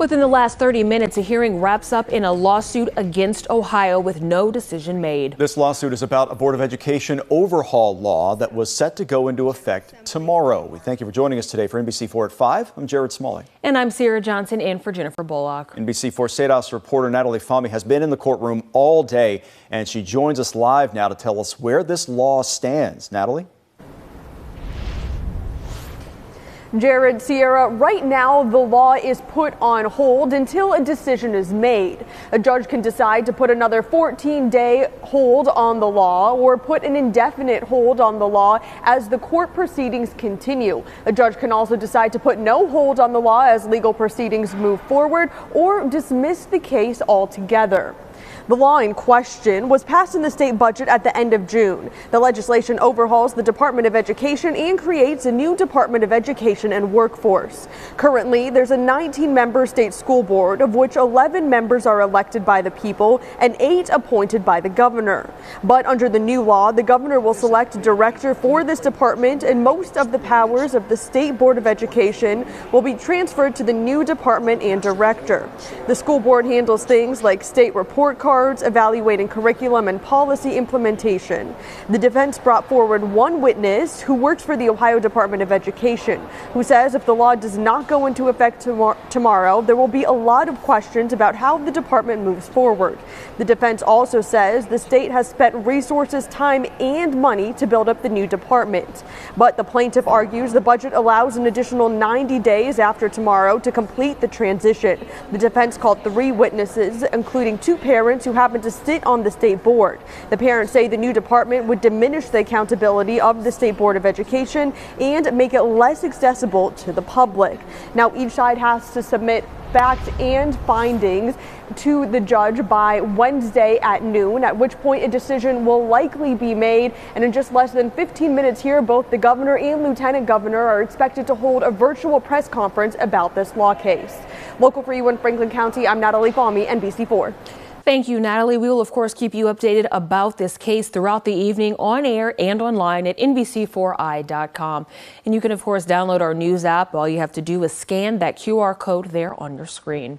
Within the last 30 minutes, a hearing wraps up in a lawsuit against Ohio with no decision made. This lawsuit is about a Board of Education overhaul law that was set to go into effect tomorrow. We thank you for joining us today for NBC4 at 5. I'm Jared Smalley. And I'm Sierra Johnson in for Jennifer Bullock. NBC4 State House reporter Natalie Fahmy has been in the courtroom all day, and she joins us live now to tell us where this law stands. Natalie? Jared, Sierra, right now the law is put on hold until a decision is made. A judge can decide to put another 14-day hold on the law or put an indefinite hold on the law as the court proceedings continue. A judge can also decide to put no hold on the law as legal proceedings move forward or dismiss the case altogether. The law in question was passed in the state budget at the end of June. The legislation overhauls the Department of Education and creates a new Department of Education and Workforce. Currently, there's a 19-member state school board, of which 11 members are elected by the people and 8 appointed by the governor. But under the new law, the governor will select a director for this department, and most of the powers of the State Board of Education will be transferred to the new department and director. The school board handles things like state report cards, evaluating curriculum and policy implementation. The defense brought forward one witness who works for the Ohio Department of Education, who says if the law does not go into effect tomorrow, there will be a lot of questions about how the department moves forward. The defense also says the state has spent resources, time, and money to build up the new department. But the plaintiff argues the budget allows an additional 90 days after tomorrow to complete the transition. The defense called 3 witnesses, including 2 parents who happen to sit on the state board. The parents say the new department would diminish the accountability of the State Board of Education and make it less accessible to the public. Now, each side has to submit facts and findings to the judge by Wednesday at noon, at which point a decision will likely be made. And in just less than 15 minutes here, both the governor and lieutenant governor are expected to hold a virtual press conference about this law case. Local for you in Franklin County, I'm Natalie Fahmy, NBC4. Thank you, Natalie. We will, of course, keep you updated about this case throughout the evening on air and online at NBC4i.com. And you can, of course, download our news app. All you have to do is scan that QR code there on your screen.